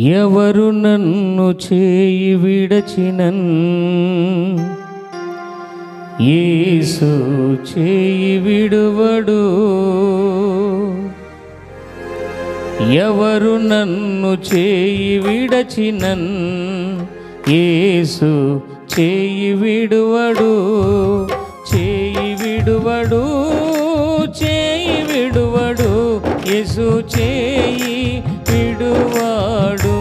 ఎవరు నన్ను చేయి విడచినన్ యేసు చేయి విడువడు. ఎవరు నన్ను చేయి విడచినన్ యేసు చేయి విడువడు. చేయి విడువడు, చేయి విడువడు, యేసు చేయి విడువాడు.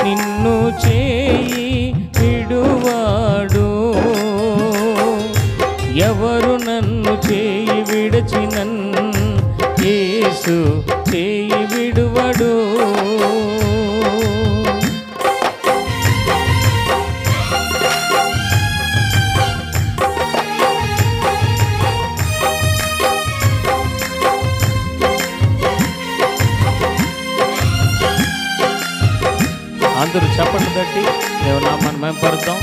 నిన్ను చేయి విడువాడు. ఎవరు నన్ను చేయి విడచినన్ యేసు చేయి విడువడు. అందరూ చప్పట్లు తట్టి దేవుని నామాన్ని మహిమపరుద్దాం.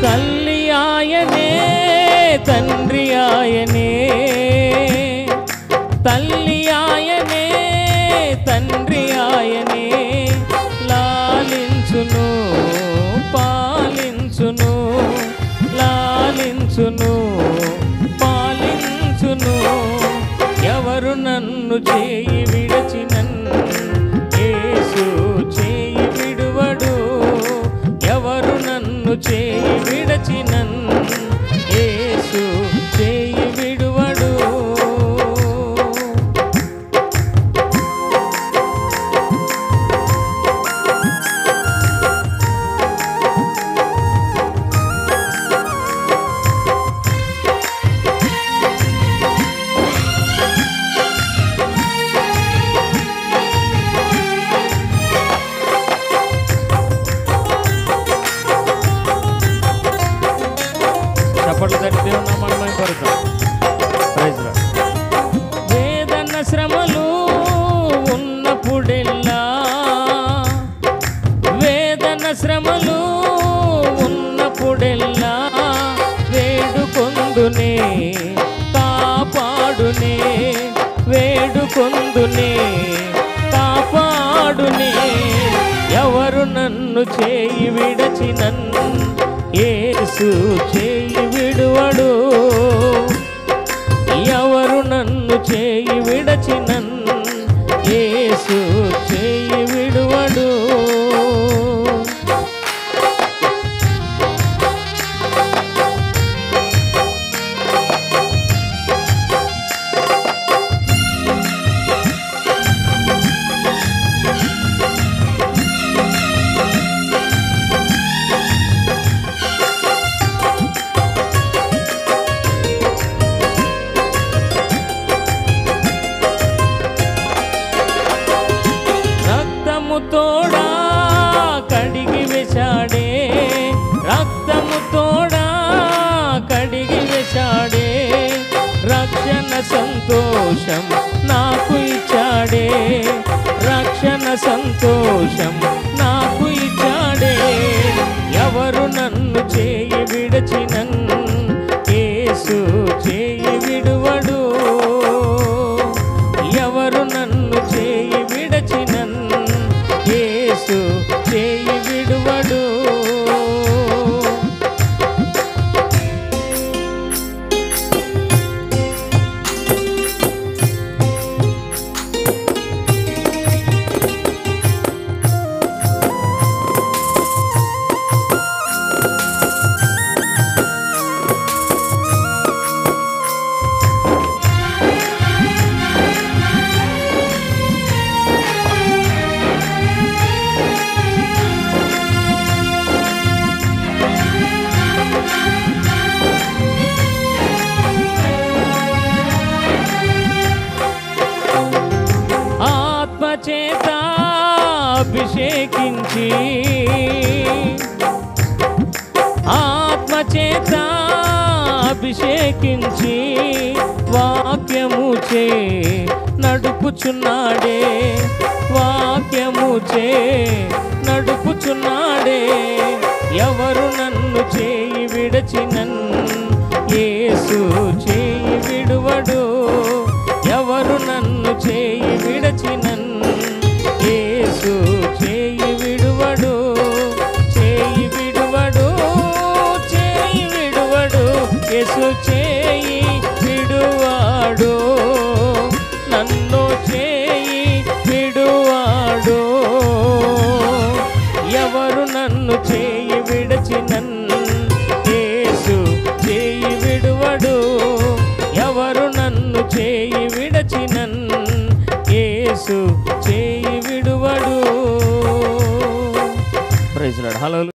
తల్లి ఆయనే, తండ్రి ఆయనే, తల్లి ఆయనే, తండ్రి ఆయనే, లాలించును పాలించును, లాలించును పాలించును. ఎవరు నన్ను చేయి విడచినన్ యేసు చేయి విడువడు. ఎవరు నన్ను చేయి విడచినన్ యేసు చేయి విడువడు. చప్పట్లు తట్టి దేవుని నామాన్ని మహిమపరుద్దాం. Praise lord. వేదన శ్రమలు ఉన్నప్పుడెల్లా, వేదన శ్రమలు ఉన్నప్పుడెల్లా వేడుకొందునే కాపాడునే, వేడుకొందునే కాపాడునే. ఎవరు నన్ను చేయి విడచినన్ యేసు చేయి విడువడు. ఎవరు నన్ను చేయి విడచినన్ యేసు చేయి విడువడు. తోడా కడిగి వేశాడే, రక్తము తోడా కడిగి వేశాడే, రక్షణ సంతోషం నాకు ఇచ్చాడే, రక్షణ సంతోషం నాకు ఇచ్చాడే. ఎవరు నన్ను చేయి విడచినన్ యేసు చేయి విడువడు. ఎవరు నన్ను చేయి విడచినన్ యేసు చేయి విడువడు. చేత అభిషేకించి, ఆత్మ చేత అభిషేకించి వాక్యముచే నడుపుచున్నాడే, వాక్యముచే నడుపుచున్నాడే. ఎవరు నన్ను చేయి విడచినన్ యేసు చేయి విడువడు. ఎవరు నన్ను చేయి విడచినన్ యేసు చేయి విడువడు. చేయి విడువడు, చేయి విడువడు, యేసు చేయి విడువాడు. నన్ను చేయి విడువాడు. ఎవరు నన్ను చేయి విడచినన్ యేసు చేయి విడువడు. ఎవరు నన్ను చేయి విడచినన్ యేసు చేయి విడువడు. Praise Lord. హల్లెలూయా.